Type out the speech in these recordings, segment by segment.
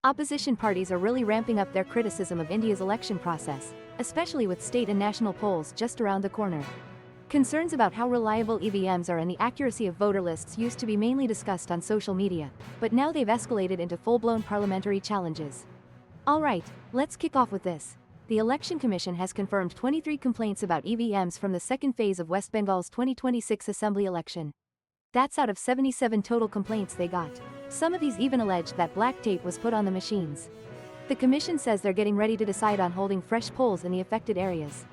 Opposition parties are really ramping up their criticism of India's election process, especially with state and national polls just around the corner. Concerns about how reliable EVMs are and the accuracy of voter lists used to be mainly discussed on social media, but now they've escalated into full-blown parliamentary challenges. Alright, let's kick off with this. The Election Commission has confirmed 23 complaints about EVMs from the second phase of West Bengal's 2026 assembly election. That's out of 77 total complaints they got. Some of these even alleged that black tape was put on the machines. The commission says they're getting ready to decide on holding fresh polls in the affected areas.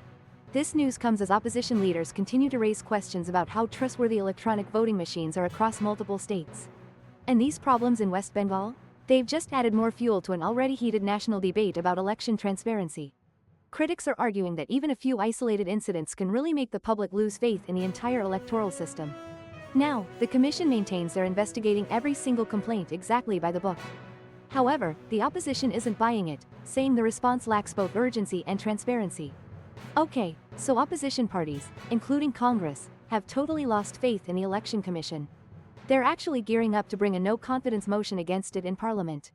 This news comes as opposition leaders continue to raise questions about how trustworthy electronic voting machines are across multiple states. And these problems in West Bengal? They've just added more fuel to an already heated national debate about election transparency. Critics are arguing that even a few isolated incidents can really make the public lose faith in the entire electoral system. Now, the commission maintains they're investigating every single complaint exactly by the book. However, the opposition isn't buying it, saying the response lacks both urgency and transparency. Okay, so opposition parties, including Congress, have totally lost faith in the Election Commission. They're actually gearing up to bring a no-confidence motion against it in Parliament.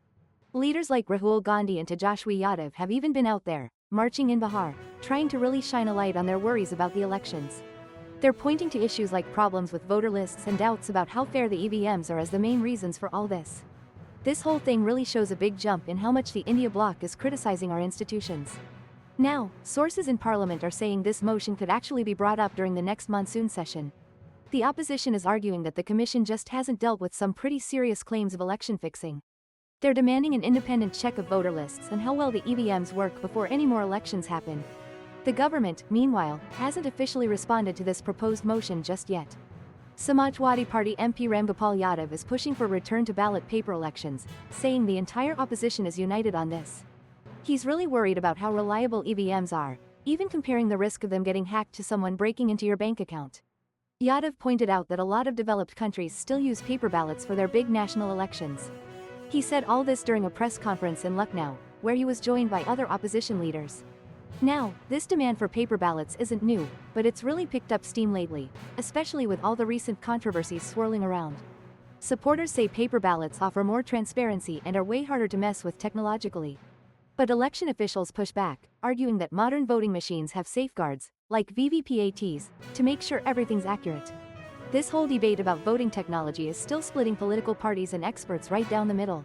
Leaders like Rahul Gandhi and Tejaswi Yadav have even been out there, marching in Bihar, trying to really shine a light on their worries about the elections. They're pointing to issues like problems with voter lists and doubts about how fair the EVMs are as the main reasons for all this. This whole thing really shows a big jump in how much the India bloc is criticizing our institutions. Now, sources in Parliament are saying this motion could actually be brought up during the next monsoon session. The opposition is arguing that the commission just hasn't dealt with some pretty serious claims of election fixing. They're demanding an independent check of voter lists and how well the EVMs work before any more elections happen. The government, meanwhile, hasn't officially responded to this proposed motion just yet. Samajwadi Party MP Ramgopal Yadav is pushing for return to ballot paper elections, saying the entire opposition is united on this. He's really worried about how reliable EVMs are, even comparing the risk of them getting hacked to someone breaking into your bank account. Yadav pointed out that a lot of developed countries still use paper ballots for their big national elections. He said all this during a press conference in Lucknow, where he was joined by other opposition leaders. Now, this demand for paper ballots isn't new, but it's really picked up steam lately, especially with all the recent controversies swirling around. Supporters say paper ballots offer more transparency and are way harder to mess with technologically. But election officials push back, arguing that modern voting machines have safeguards, like VVPATs, to make sure everything's accurate. This whole debate about voting technology is still splitting political parties and experts right down the middle.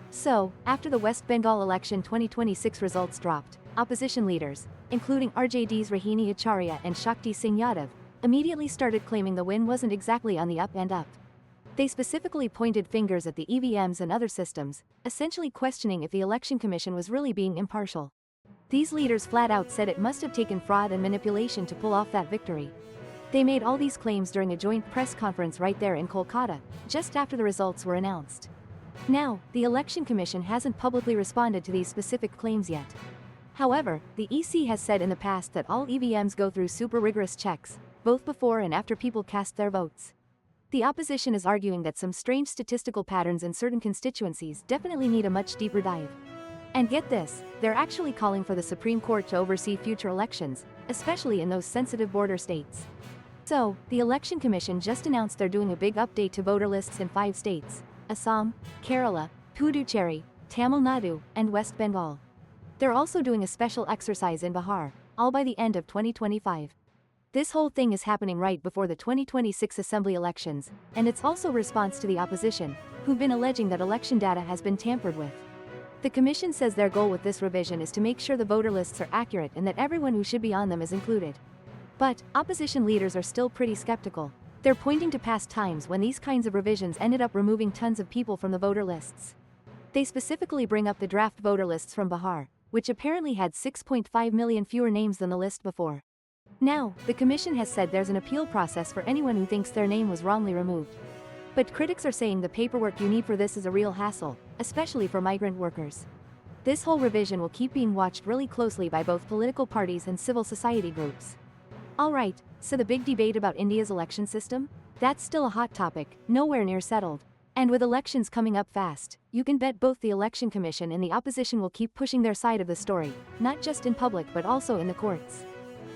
So, after the West Bengal election 2026 results dropped, opposition leaders, including RJD's Rohini Acharya and Shakti Singh Yadav, immediately started claiming the win wasn't exactly on the up and up. They specifically pointed fingers at the EVMs and other systems, essentially questioning if the Election Commission was really being impartial. These leaders flat out said it must have taken fraud and manipulation to pull off that victory. They made all these claims during a joint press conference right there in Kolkata, just after the results were announced. Now, the Election Commission hasn't publicly responded to these specific claims yet. However, the EC has said in the past that all EVMs go through super rigorous checks, both before and after people cast their votes. The opposition is arguing that some strange statistical patterns in certain constituencies definitely need a much deeper dive. And get this, they're actually calling for the Supreme Court to oversee future elections, especially in those sensitive border states. So, the Election Commission just announced they're doing a big update to voter lists in 5 states: Assam, Kerala, Puducherry, Tamil Nadu, and West Bengal. They're also doing a special exercise in Bihar, all by the end of 2025. This whole thing is happening right before the 2026 assembly elections, and it's also a response to the opposition, who've been alleging that election data has been tampered with. The commission says their goal with this revision is to make sure the voter lists are accurate and that everyone who should be on them is included. But, opposition leaders are still pretty skeptical. They're pointing to past times when these kinds of revisions ended up removing tons of people from the voter lists. They specifically bring up the draft voter lists from Bihar, which apparently had 6.5 million fewer names than the list before. Now, the commission has said there's an appeal process for anyone who thinks their name was wrongly removed. But critics are saying the paperwork you need for this is a real hassle, especially for migrant workers. This whole revision will keep being watched really closely by both political parties and civil society groups. Alright, so the big debate about India's election system? That's still a hot topic, nowhere near settled. And with elections coming up fast, you can bet both the Election Commission and the opposition will keep pushing their side of the story, not just in public but also in the courts.